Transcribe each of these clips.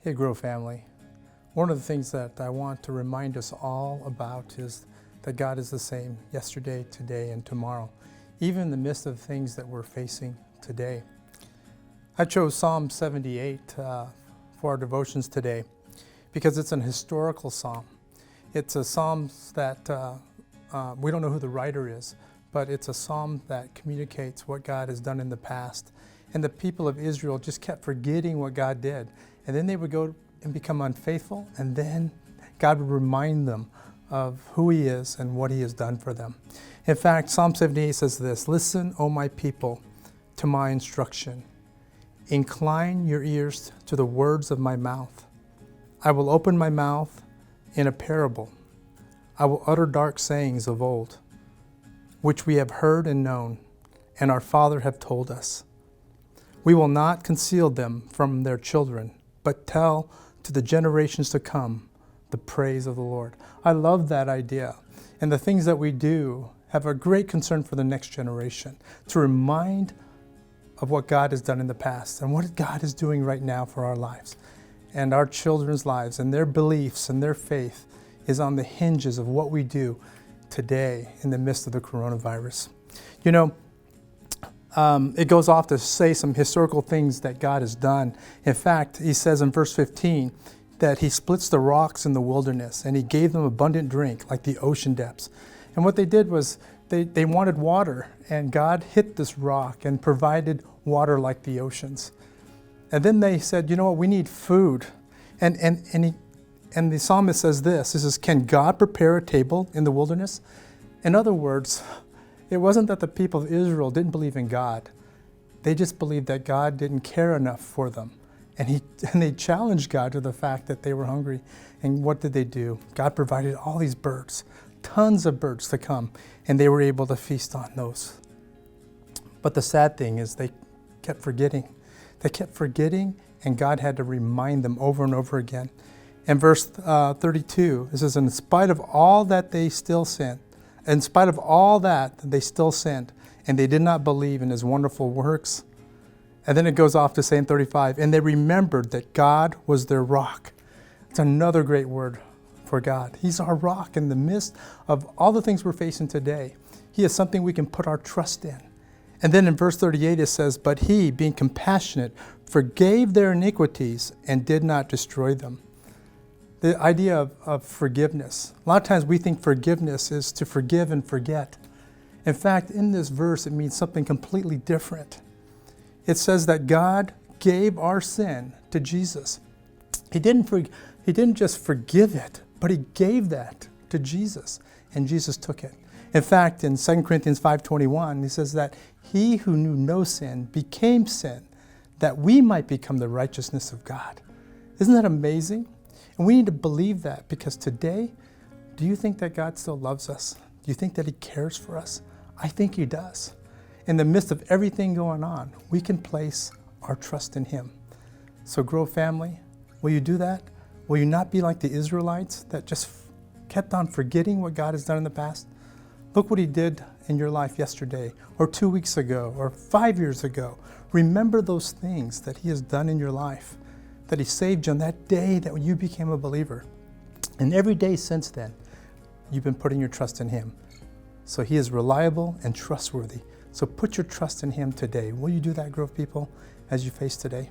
Hey, Grow family. One of the things that I want to remind us all about is that God is the same yesterday, today, and tomorrow, even in the midst of things that we're facing today. I chose Psalm 78 for our devotions today because it's an historical psalm. It's a psalm that we don't know who the writer is, but it's a psalm that communicates what God has done in the past. And the people of Israel just kept forgetting what God did. And then they would go and become unfaithful, and then God would remind them of who He is and what He has done for them. In fact, Psalm 78 says this: "Listen, O my people, to my instruction. Incline your ears to the words of my mouth. I will open my mouth in a parable. I will utter dark sayings of old, which we have heard and known, and our father have told us. We will not conceal them from their children, but tell to the generations to come the praise of the Lord." I love that idea. And the things that we do have a great concern for the next generation, to remind of what God has done in the past and what God is doing right now for our lives and our children's lives, and their beliefs and their faith is on the hinges of what we do today in the midst of the coronavirus. You know, it goes off to say some historical things that God has done. In fact, He says in verse 15 that He splits the rocks in the wilderness and He gave them abundant drink like the ocean depths. And what they did was they wanted water, and God hit this rock and provided water like the oceans. And then they said, you know what, we need food. And the psalmist says this, he says, "Can God prepare a table in the wilderness?" In other words, it wasn't that the people of Israel didn't believe in God. They just believed that God didn't care enough for them. And they challenged God to the fact that they were hungry. And what did they do? God provided all these birds, tons of birds to come, and they were able to feast on those. But the sad thing is they kept forgetting. They kept forgetting, and God had to remind them over and over again. In verse 32, it says, "In spite of all that they still sinned, in spite of all that, they still sinned, and they did not believe in His wonderful works." And then it goes off to say in 35, "And they remembered that God was their rock." It's another great word for God. He's our rock in the midst of all the things we're facing today. He is something we can put our trust in. And then in verse 38 it says, "But He, being compassionate, forgave their iniquities and did not destroy them." The idea of forgiveness. A lot of times we think forgiveness is to forgive and forget. In fact, in this verse, it means something completely different. It says that God gave our sin to Jesus. He didn't just forgive it, but He gave that to Jesus, and Jesus took it. In fact, in 2 Corinthians 5:21, He says that He who knew no sin became sin, that we might become the righteousness of God. Isn't that amazing? And we need to believe that, because today, do you think that God still loves us? Do you think that He cares for us? I think He does. In the midst of everything going on, we can place our trust in Him. So Grow family, will you do that? Will you not be like the Israelites that just kept on forgetting what God has done in the past? Look what He did in your life yesterday, or 2 weeks ago, or 5 years ago. Remember those things that He has done in your life, that He saved you on that day that you became a believer. And every day since then, you've been putting your trust in Him. So He is reliable and trustworthy. So put your trust in Him today. Will you do that, Grove people, as you face today?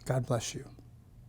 God bless you.